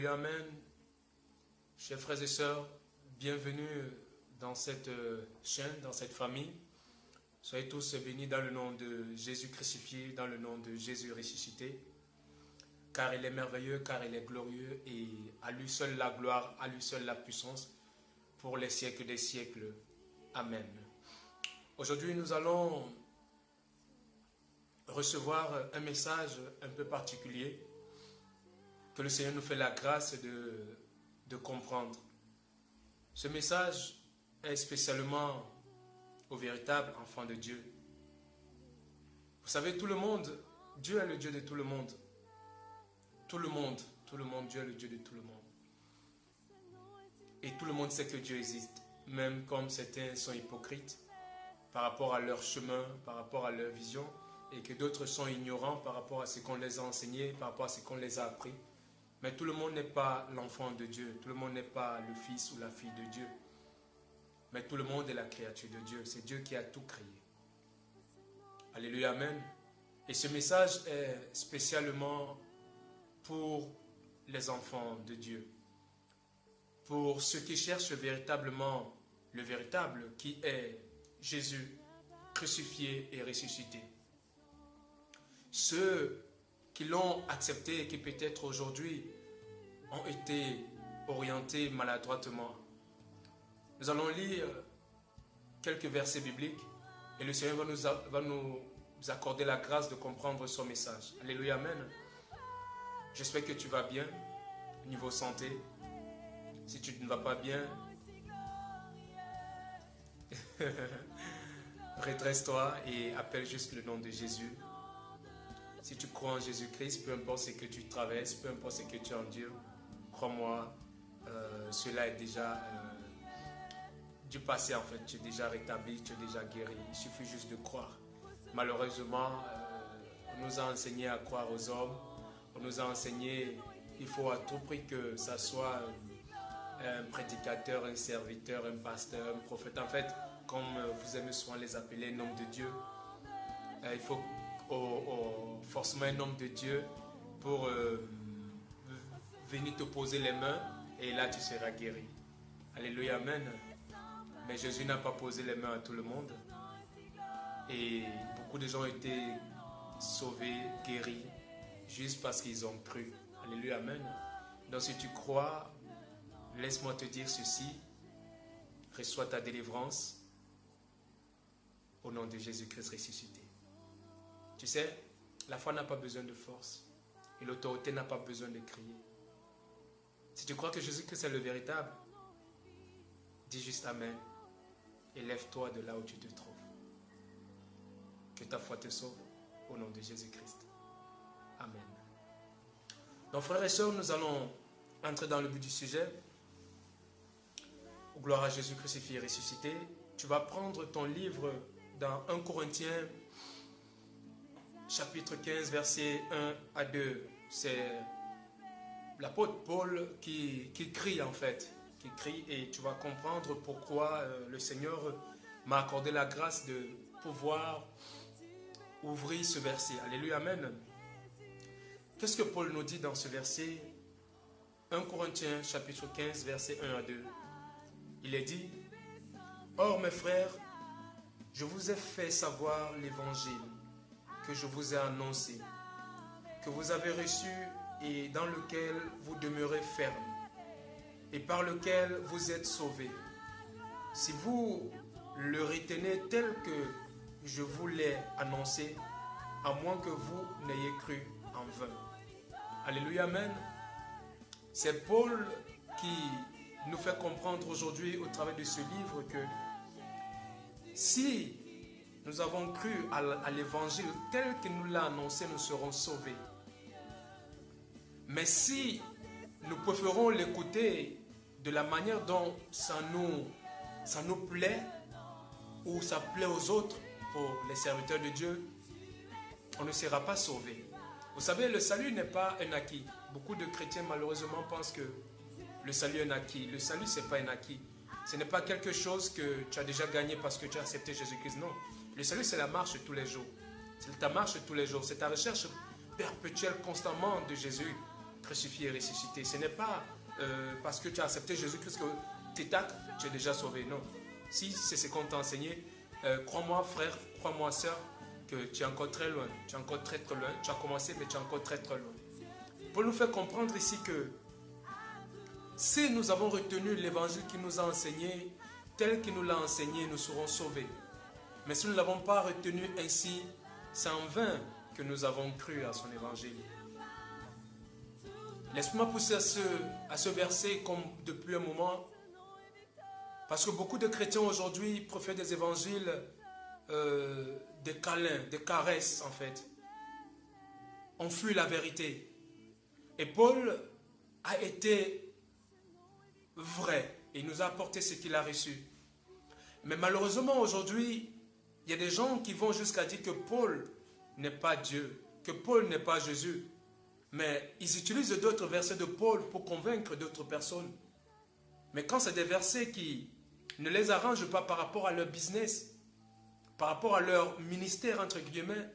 Alléluia, Amen. Chers frères et sœurs, bienvenue dans cette chaîne, dans cette famille. Soyez tous bénis dans le nom de Jésus crucifié, dans le nom de Jésus ressuscité. Car il est merveilleux, car il est glorieux, et à lui seul la gloire, à lui seul la puissance, pour les siècles des siècles. Amen. Aujourd'hui, nous allons recevoir un message un peu particulier que le Seigneur nous fait la grâce de comprendre. Ce message est spécialement aux véritables enfants de Dieu. Vous savez, tout le monde, Dieu est le Dieu de tout le monde. Tout le monde, Dieu est le Dieu de tout le monde. Et tout le monde sait que Dieu existe, même comme certains sont hypocrites par rapport à leur chemin, par rapport à leur vision, et que d'autres sont ignorants par rapport à ce qu'on les a enseignés, par rapport à ce qu'on les a appris. Mais tout le monde n'est pas l'enfant de Dieu, tout le monde n'est pas le fils ou la fille de Dieu. Mais tout le monde est la créature de Dieu, c'est Dieu qui a tout créé. Alléluia, Amen. Et ce message est spécialement pour les enfants de Dieu. Pour ceux qui cherchent véritablement le véritable, qui est Jésus, crucifié et ressuscité. Ceux qui l'ont accepté et qui peut-être aujourd'hui ont été orientés maladroitement. Nous allons lire quelques versets bibliques et le Seigneur va nous accorder la grâce de comprendre son message. Alléluia, Amen. J'espère que tu vas bien, niveau santé. Si tu ne vas pas bien, redresse-toi et appelle juste le nom de Jésus. Si tu crois en Jésus-Christ, peu importe ce que tu traverses, peu importe ce que tu endures, crois-moi, cela est déjà du passé en fait. Tu es déjà rétabli, tu es déjà guéri. Il suffit juste de croire. Malheureusement, on nous a enseigné à croire aux hommes. On nous a enseigné qu'il faut à tout prix que ça soit un prédicateur, un serviteur, un pasteur, un prophète. En fait, comme vous aimez souvent les appeler, un homme de Dieu, il faut forcément un homme de Dieu pour venir te poser les mains et là tu seras guéri. Alléluia, Amen. Mais Jésus n'a pas posé les mains à tout le monde et beaucoup de gens ont été sauvés, guéris juste parce qu'ils ont cru. Alléluia, Amen. Donc si tu crois, laisse-moi te dire ceci, reçois ta délivrance au nom de Jésus-Christ ressuscité. Tu sais, la foi n'a pas besoin de force et l'autorité n'a pas besoin de crier. Si tu crois que Jésus-Christ est le véritable, dis juste Amen et lève-toi de là où tu te trouves. Que ta foi te sauve au nom de Jésus-Christ. Amen. Donc frères et sœurs, nous allons entrer dans le but du sujet. Gloire à Jésus crucifié et ressuscité. Tu vas prendre ton livre dans 1 Corinthiens chapitre 15, versets 1 à 2. C'est l'apôtre Paul qui crie en fait. Qui crie et tu vas comprendre pourquoi le Seigneur m'a accordé la grâce de pouvoir ouvrir ce verset. Alléluia, Amen. Qu'est-ce que Paul nous dit dans ce verset? 1 Corinthiens chapitre 15, versets 1 à 2. Il est dit: Or mes frères, je vous ai fait savoir l'évangile que je vous ai annoncé, que vous avez reçu et dans lequel vous demeurez ferme, et par lequel vous êtes sauvés. Si vous le retenez tel que je vous l'ai annoncé, à moins que vous n'ayez cru en vain. Alléluia, Amen. C'est Paul qui nous fait comprendre aujourd'hui au travers de ce livre que si nous avons cru à l'évangile tel que nous l'a annoncé, nous serons sauvés. Mais si nous préférons l'écouter de la manière dont ça nous plaît ou ça plaît aux autres, pour les serviteurs de Dieu, on ne sera pas sauvés. Vous savez, le salut n'est pas un acquis. Beaucoup de chrétiens malheureusement pensent que le salut est un acquis. Le salut, ce n'est pas un acquis. Ce n'est pas quelque chose que tu as déjà gagné parce que tu as accepté Jésus-Christ. Non. Le salut, c'est la marche tous les jours. C'est ta marche tous les jours. C'est ta recherche perpétuelle constamment de Jésus. crucifié et ressuscité. Ce n'est pas parce que tu as accepté Jésus-Christ que tu es déjà sauvé. Non. Si c'est ce qu'on t'a enseigné, crois-moi frère, crois-moi sœur, que tu es encore très loin. Tu es encore très très loin. Tu as commencé, mais tu es encore très très loin. Pour nous faire comprendre ici que si nous avons retenu l'évangile qui nous a enseigné, tel qu'il nous l'a enseigné, nous serons sauvés. Mais si nous ne l'avons pas retenu ainsi, c'est en vain que nous avons cru à son évangile. Laisse-moi pousser à ce verset comme depuis un moment, parce que beaucoup de chrétiens aujourd'hui profèrent des évangiles, des câlins, des caresses en fait. On fuit la vérité. Et Paul a été vrai. Il nous a apporté ce qu'il a reçu. Mais malheureusement aujourd'hui, il y a des gens qui vont jusqu'à dire que Paul n'est pas Dieu, que Paul n'est pas Jésus. Mais ils utilisent d'autres versets de Paul pour convaincre d'autres personnes. Mais quand c'est des versets qui ne les arrangent pas par rapport à leur business, par rapport à leur ministère, entre guillemets,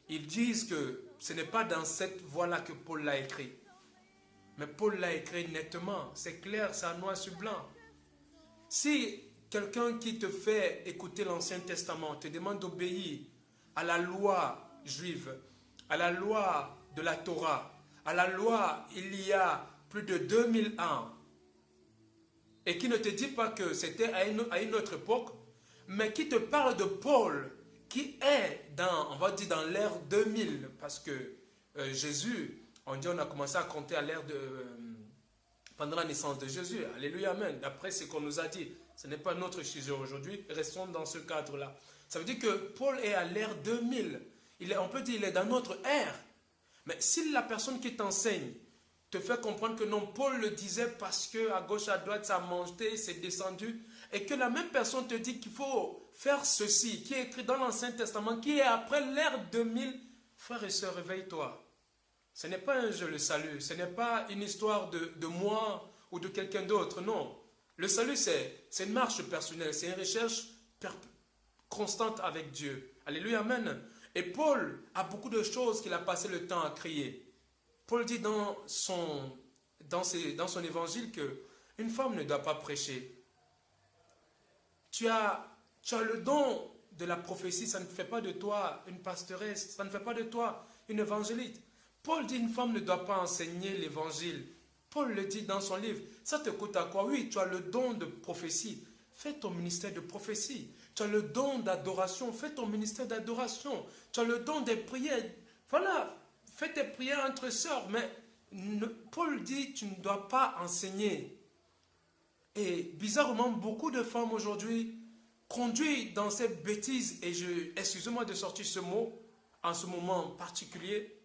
ils disent que ce n'est pas dans cette voie-là que Paul l'a écrit. Mais Paul l'a écrit nettement, c'est clair, c'est en noir sur blanc. Si quelqu'un qui te fait écouter l'Ancien Testament te demande d'obéir à la loi juive, à la loi de la Torah, à la loi il y a plus de 2000 ans, et qui ne te dit pas que c'était à une autre époque, mais qui te parle de Paul, qui est dans, on va dire, dans l'ère 2000, parce que Jésus, on a commencé à compter à l'ère de... pendant la naissance de Jésus. Alléluia, amen. D'après ce qu'on nous a dit, ce n'est pas notre sujet aujourd'hui, restons dans ce cadre-là. Ça veut dire que Paul est à l'ère 2000. On peut dire qu'il est dans notre ère. Mais si la personne qui t'enseigne te fait comprendre que non, Paul le disait parce que à gauche, à droite, ça a monté, c'est descendu, et que la même personne te dit qu'il faut faire ceci, qui est écrit dans l'Ancien Testament, qui est après l'ère 2000, frère et sœur, réveille-toi. Ce n'est pas un jeu, le salut. Ce n'est pas une histoire de moi ou de quelqu'un d'autre, non. Le salut, c'est une marche personnelle, c'est une recherche constante avec Dieu. Alléluia, amen. Et Paul a beaucoup de choses qu'il a passé le temps à crier. Paul dit dans son évangile qu'une femme ne doit pas prêcher. Tu as le don de la prophétie, ça ne fait pas de toi une pastoresse, ça ne fait pas de toi une évangéliste. Paul dit une femme ne doit pas enseigner l'évangile. Paul le dit dans son livre. Ça te coûte à quoi? Oui, tu as le don de prophétie. Fais ton ministère de prophétie. Tu as le don d'adoration. Fais ton ministère d'adoration. Tu as le don des prières. Voilà, fais tes prières entre sœurs. Mais Paul dit tu ne dois pas enseigner. Et bizarrement, beaucoup de femmes aujourd'hui conduisent dans cette bêtise. Et excusez-moi de sortir ce mot en ce moment particulier.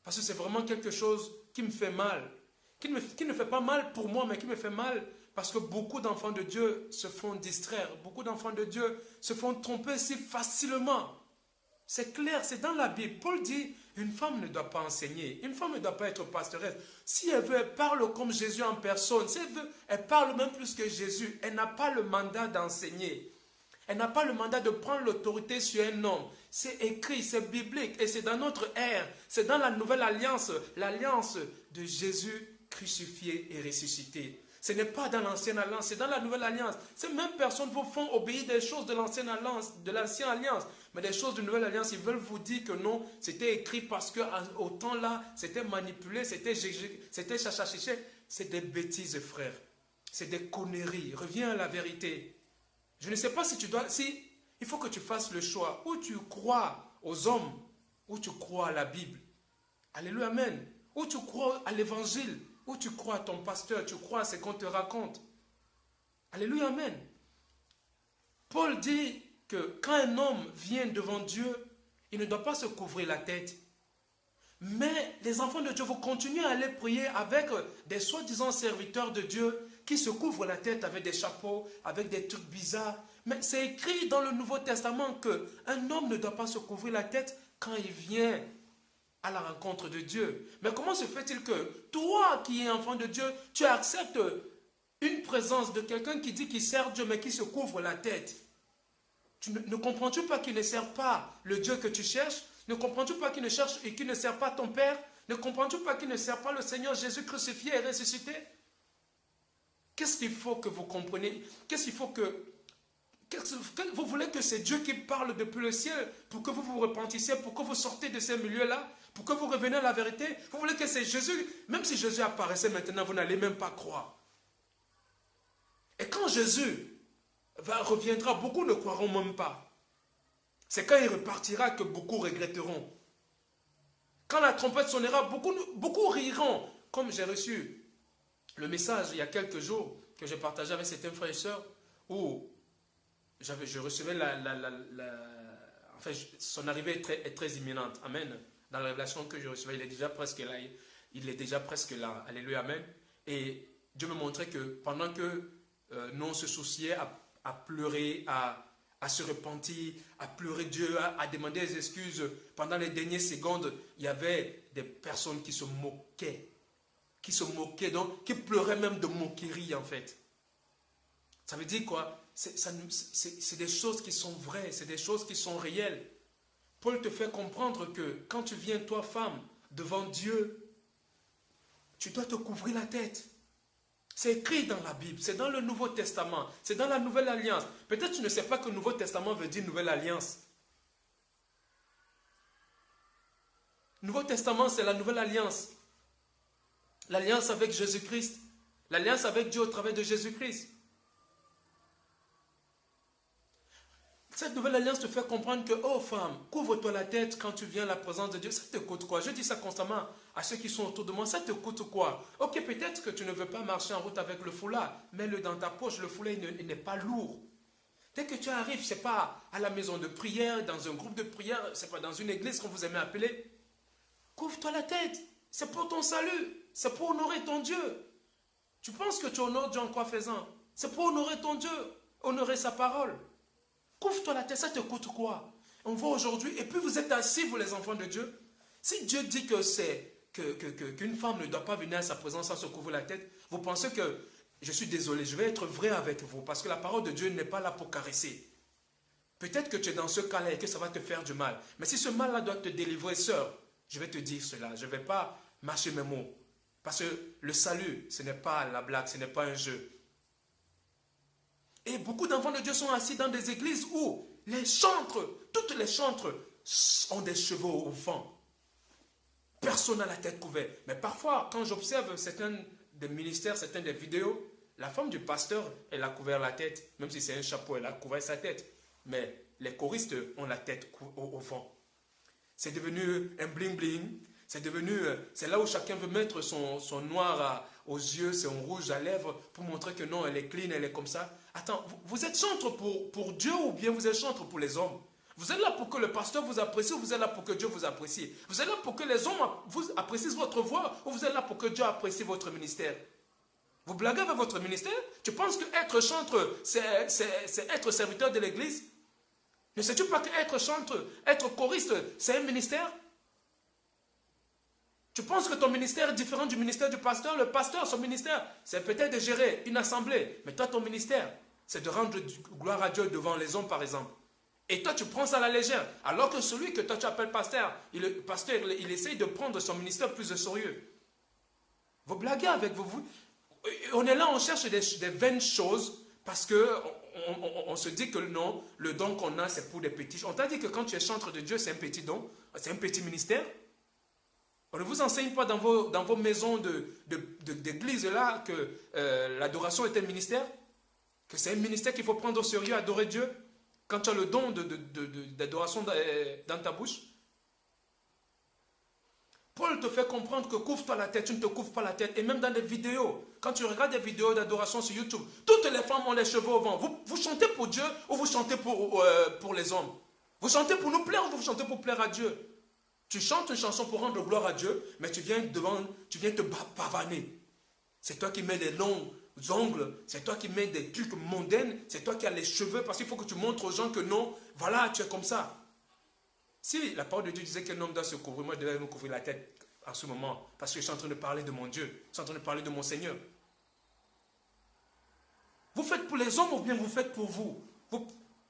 Parce que c'est vraiment quelque chose qui me fait mal. Qui ne fait pas mal pour moi, mais qui me fait mal parce que beaucoup d'enfants de Dieu se font distraire. Beaucoup d'enfants de Dieu se font tromper si facilement. C'est clair, c'est dans la Bible. Paul dit, une femme ne doit pas enseigner. Une femme ne doit pas être pastoresse. Si elle veut, elle parle comme Jésus en personne. Si elle veut, elle parle même plus que Jésus. Elle n'a pas le mandat d'enseigner. Elle n'a pas le mandat de prendre l'autorité sur un homme. C'est écrit, c'est biblique et c'est dans notre ère. C'est dans la nouvelle alliance, l'alliance de Jésus crucifié et ressuscité. Ce n'est pas dans l'ancienne alliance, c'est dans la nouvelle alliance. Ces mêmes personnes vous font obéir des choses de l'ancienne alliance, mais des choses de nouvelle alliance, ils veulent vous dire que non, c'était écrit parce qu'au temps là, c'était manipulé, c'était chachachiché. C'est des bêtises, frère. C'est des conneries. Reviens à la vérité. Je ne sais pas si il faut que tu fasses le choix. Ou tu crois aux hommes, ou tu crois à la Bible. Alléluia, amen. Ou tu crois à l'évangile, ou tu crois à ton pasteur, tu crois à ce qu'on te raconte. Alléluia, amen. Paul dit que quand un homme vient devant Dieu, il ne doit pas se couvrir la tête. Mais les enfants de Dieu vont continuer à aller prier avec des soi-disant serviteurs de Dieu qui se couvrent la tête avec des chapeaux, avec des trucs bizarres. Mais c'est écrit dans le Nouveau Testament qu'un homme ne doit pas se couvrir la tête quand il vient à la rencontre de Dieu. Mais comment se fait-il que toi qui es enfant de Dieu, tu acceptes une présence de quelqu'un qui dit qu'il sert Dieu mais qui se couvre la tête? Ne comprends-tu pas qu'il ne sert pas le Dieu que tu cherches? Ne comprends-tu pas qu'il ne cherche et qu'il ne sert pas ton Père? Ne comprends-tu pas qu'il ne sert pas le Seigneur Jésus crucifié et ressuscité? Qu'est-ce qu'il faut que vous compreniez? Qu'est-ce qu'il faut que... Vous voulez que c'est Dieu qui parle depuis le ciel pour que vous vous repentissiez, pour que vous sortez de ces milieux-là, pour que vous reveniez à la vérité? Vous voulez que c'est Jésus? Même si Jésus apparaissait maintenant, vous n'allez même pas croire. Et quand Jésus reviendra, beaucoup ne croiront même pas. C'est quand il repartira que beaucoup regretteront. Quand la trompette sonnera, beaucoup riront. Comme j'ai reçu le message il y a quelques jours que j'ai partagé avec certains frères et sœurs, où je recevais enfin, son arrivée est très imminente. Amen. Dans la révélation que je recevais, il est déjà presque là. Il est déjà presque là. Alléluia, amen. Et Dieu me montrait que pendant que nous on se souciait à pleurer, à se repentir, à pleurer Dieu, à demander des excuses, pendant les dernières secondes, il y avait des personnes qui se moquaient. Donc, qui pleuraient même de moquerie en fait. Ça veut dire quoi? C'est des choses qui sont vraies, c'est des choses qui sont réelles. Paul te fait comprendre que quand tu viens, toi, femme, devant Dieu, tu dois te couvrir la tête. C'est écrit dans la Bible, c'est dans le Nouveau Testament, c'est dans la Nouvelle Alliance. Peut-être tu ne sais pas que le Nouveau Testament veut dire Nouvelle Alliance. Nouveau Testament, c'est la Nouvelle Alliance. L'alliance avec Jésus-Christ. L'alliance avec Dieu au travers de Jésus-Christ. Cette nouvelle alliance te fait comprendre que, oh femme, couvre-toi la tête quand tu viens à la présence de Dieu. Ça te coûte quoi? Je dis ça constamment à ceux qui sont autour de moi. Ça te coûte quoi? Ok, peut-être que tu ne veux pas marcher en route avec le foulard. Mets-le dans ta poche. Le foulard n'est pas lourd. Dès que tu arrives, c'est pas à la maison de prière, dans un groupe de prière, c'est pas dans une église qu'on vous aimez appeler. Couvre-toi la tête. C'est pour ton salut. C'est pour honorer ton Dieu. Tu penses que tu honores Dieu en quoi faisant? C'est pour honorer ton Dieu, honorer sa parole. Couvre-toi la tête, ça te coûte quoi? On voit aujourd'hui, et puis vous êtes assis, vous les enfants de Dieu. Si Dieu dit qu'une femme ne doit pas venir à sa présence sans se couvrir la tête, vous pensez que, je suis désolé, je vais être vrai avec vous, parce que la parole de Dieu n'est pas là pour caresser. Peut-être que tu es dans ce cas-là et que ça va te faire du mal. Mais si ce mal-là doit te délivrer, sœur, je vais te dire cela. Je ne vais pas mâcher mes mots. Parce que le salut, ce n'est pas la blague, ce n'est pas un jeu. Et beaucoup d'enfants de Dieu sont assis dans des églises où les chantres, toutes les chantres ont des cheveux au vent. Personne n'a la tête couverte. Mais parfois, quand j'observe certains des ministères, certaines des vidéos, la femme du pasteur, elle a couvert la tête. Même si c'est un chapeau, elle a couvert sa tête. Mais les choristes ont la tête au vent. C'est devenu un bling-bling. C'est là où chacun veut mettre son noir aux yeux, son rouge à lèvres, pour montrer que non, elle est clean, elle est comme ça. Attends, vous êtes chantre pour Dieu ou bien vous êtes chantre pour les hommes? Vous êtes là pour que le pasteur vous apprécie ou vous êtes là pour que Dieu vous apprécie? Vous êtes là pour que les hommes vous apprécient votre voix ou vous êtes là pour que Dieu apprécie votre ministère? Vous blaguez avec votre ministère? Tu penses que être chantre, c'est être serviteur de l'église? Ne sais-tu pas qu'être chantre, être choriste, c'est un ministère? Tu penses que ton ministère est différent du ministère du pasteur? Le pasteur, son ministère, c'est peut-être de gérer une assemblée. Mais toi, ton ministère, c'est de rendre gloire à Dieu devant les hommes, par exemple. Et toi, tu prends ça à la légère. Alors que celui que toi, tu appelles pasteur, il essaye de prendre son ministère plus au sérieux. Vous blaguez avec vous. On est là, on cherche des vaines choses parce qu'on se dit que non, le don qu'on a, c'est pour des petits. On t'a dit que quand tu es chantre de Dieu, c'est un petit don, c'est un petit ministère. On ne vous enseigne pas dans vos maisons d'église là que l'adoration est un ministère, que c'est un ministère qu'il faut prendre au sérieux, adorer Dieu, quand tu as le don d'adoration dans ta bouche. Paul te fait comprendre que couvre-toi la tête, tu ne te couvres pas la tête. Et même dans des vidéos, quand tu regardes des vidéos d'adoration sur YouTube, toutes les femmes ont les cheveux au vent. Vous chantez pour Dieu ou vous chantez pour les hommes? Vous chantez pour nous plaire ou vous chantez pour plaire à Dieu? Tu chantes une chanson pour rendre gloire à Dieu, mais tu viens te pavaner. C'est toi qui mets des longs ongles, c'est toi qui mets des trucs mondaines, c'est toi qui as les cheveux, parce qu'il faut que tu montres aux gens que non, voilà, tu es comme ça. Si la parole de Dieu disait qu'un homme doit se couvrir, moi je devais me couvrir la tête à ce moment, parce que je suis en train de parler de mon Dieu, je suis en train de parler de mon Seigneur. Vous faites pour les hommes ou bien vous faites pour vous?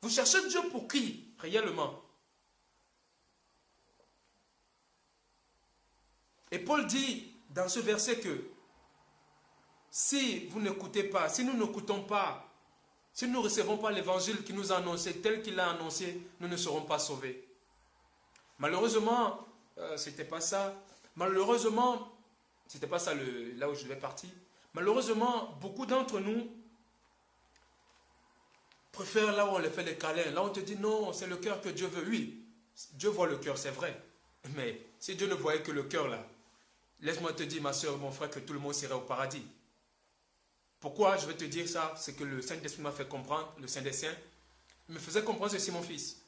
Vous cherchez Dieu pour qui, réellement? Et Paul dit dans ce verset que si vous n'écoutez pas, si nous n'écoutons pas, si nous ne recevons pas l'évangile qui nous a annoncé tel qu'il l'a annoncé, nous ne serons pas sauvés. Malheureusement, c'était pas ça. Malheureusement, c'était pas ça là où je devais partir. Malheureusement, beaucoup d'entre nous préfèrent là où on les fait les câlins. Là où on te dit non, c'est le cœur que Dieu veut. Oui, Dieu voit le cœur, c'est vrai. Mais si Dieu ne voyait que le cœur là, laisse-moi te dire, ma soeur, mon frère, que tout le monde serait au paradis. Pourquoi je vais te dire ça? C'est que le Saint-Esprit m'a fait comprendre, le Saint des Saints, me faisait comprendre ceci, mon fils.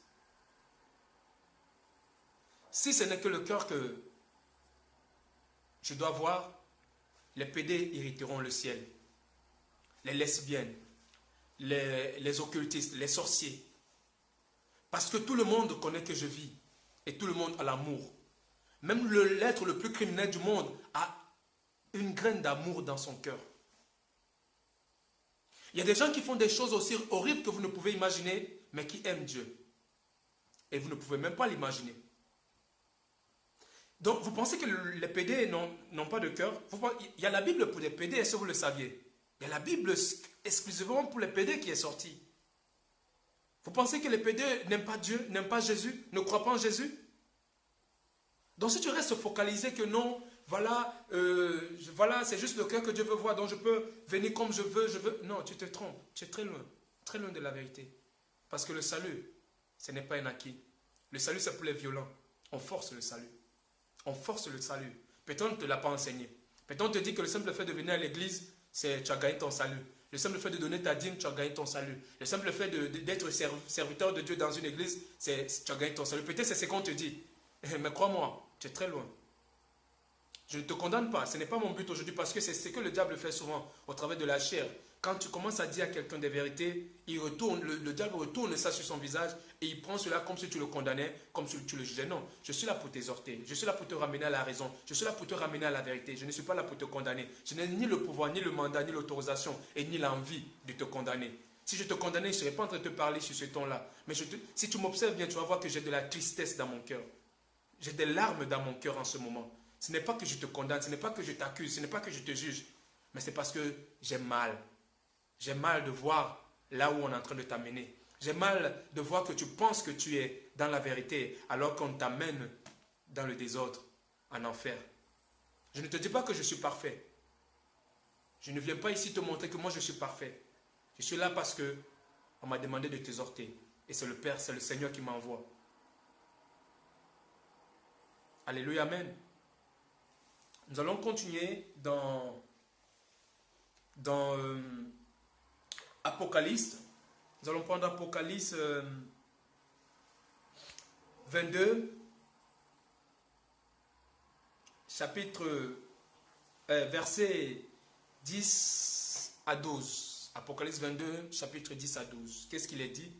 Si ce n'est que le cœur que je dois voir, les pédés hériteront le ciel. Les lesbiennes, les occultistes, les sorciers. Parce que tout le monde connaît que je vis. Et tout le monde a l'amour. Même l'être le plus criminel du monde a une graine d'amour dans son cœur. Il y a des gens qui font des choses aussi horribles que vous ne pouvez imaginer, mais qui aiment Dieu. Et vous ne pouvez même pas l'imaginer. Donc, vous pensez que les pédés n'ont pas de cœur? Il y a la Bible pour les pédés, est-ce que vous le saviez? Il y a la Bible exclusivement pour les pédés qui est sortie. Vous pensez que les pédés n'aiment pas Dieu, n'aiment pas Jésus, ne croient pas en Jésus? Donc, si tu restes focalisé que non, voilà, c'est juste le cœur que Dieu veut voir, donc je peux venir comme je veux. Non, tu te trompes, tu es très loin de la vérité. Parce que le salut, ce n'est pas un acquis. Le salut, c'est pour les violents. On force le salut. On force le salut. Peut-être on ne te l'a pas enseigné. Peut-être on te dit que le simple fait de venir à l'église, c'est tu as gagné ton salut. Le simple fait de donner ta dîme, tu as gagné ton salut. Le simple fait d'être serviteur de Dieu dans une église, tu as gagné ton salut. Peut-être c'est ce qu'on te dit. Mais crois-moi, tu es très loin. Je ne te condamne pas. Ce n'est pas mon but aujourd'hui parce que c'est ce que le diable fait souvent au travers de la chair. Quand tu commences à dire à quelqu'un des vérités, le diable retourne ça sur son visage et il prend cela comme si tu le condamnais, comme si tu le jugeais. Non, je suis là pour t'exhorter. Je suis là pour te ramener à la raison. Je suis là pour te ramener à la vérité. Je ne suis pas là pour te condamner. Je n'ai ni le pouvoir, ni le mandat, ni l'autorisation et ni l'envie de te condamner. Si je te condamnais, je ne serais pas en train de te parler sur ce ton-là. Mais si tu m'observes bien, tu vas voir que j'ai de la tristesse dans mon cœur. J'ai des larmes dans mon cœur en ce moment. Ce n'est pas que je te condamne, ce n'est pas que je t'accuse, ce n'est pas que je te juge. Mais c'est parce que j'ai mal. J'ai mal de voir là où on est en train de t'amener. J'ai mal de voir que tu penses que tu es dans la vérité alors qu'on t'amène dans le désordre, en enfer. Je ne te dis pas que je suis parfait. Je ne viens pas ici te montrer que moi je suis parfait. Je suis là parce que on m'a demandé de t'exhorter. Et c'est le Père, c'est le Seigneur qui m'envoie. Alléluia, amen. Nous allons continuer dans Apocalypse. Nous allons prendre Apocalypse 22, verset 10 à 12. Apocalypse 22, chapitre 10 à 12. Qu'est-ce qu'il est dit?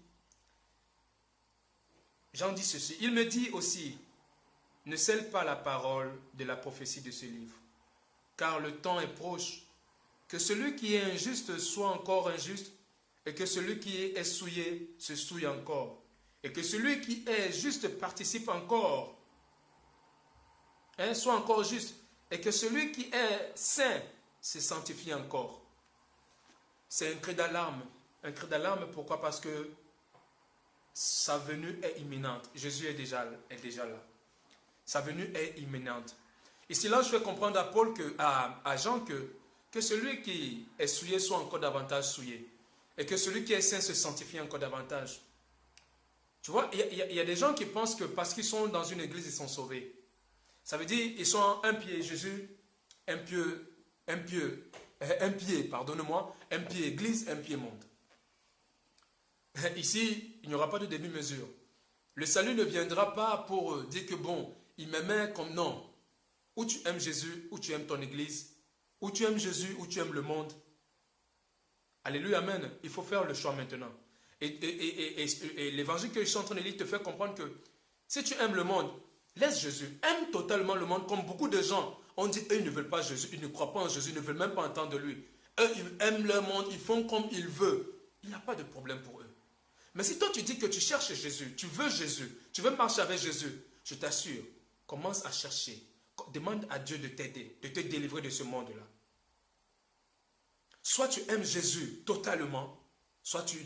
Jean dit ceci. Il me dit aussi, ne scelle pas la parole de la prophétie de ce livre, car le temps est proche. Que celui qui est injuste soit encore injuste, et que celui qui est souillé se souille encore, et que celui qui est juste participe encore, soit encore juste, et que celui qui est saint se sanctifie encore. C'est un cri d'alarme. Un cri d'alarme, pourquoi? Parce que sa venue est imminente. Jésus est déjà là. Sa venue est imminente. Ici, là, je fais comprendre à Paul, à Jean, que celui qui est souillé soit encore davantage souillé. Et que celui qui est saint se sanctifie encore davantage. Tu vois, il y a des gens qui pensent que parce qu'ils sont dans une église, ils sont sauvés. Ça veut dire ils sont un pied Jésus, un pied église, un pied monde. Ici, il n'y aura pas de demi-mesure. Le salut ne viendra pas pour dire que bon, il m'aimait comme non. Ou tu aimes Jésus, ou tu aimes ton église, ou tu aimes Jésus, ou tu aimes le monde. Alléluia, amen. Il faut faire le choix maintenant. Et l'évangile que je suis en train de lire te fait comprendre que si tu aimes le monde, laisse Jésus. Aime totalement le monde comme beaucoup de gens. On dit, eux, ils ne veulent pas Jésus, ils ne croient pas en Jésus, ils ne veulent même pas entendre de lui. Eux, ils aiment le monde, ils font comme ils veulent. Il n'y a pas de problème pour eux. Mais si toi tu dis que tu cherches Jésus, tu veux marcher avec Jésus, je t'assure, commence à chercher. demande à Dieu de t'aider, de te délivrer de ce monde-là. Soit tu aimes Jésus totalement, soit tu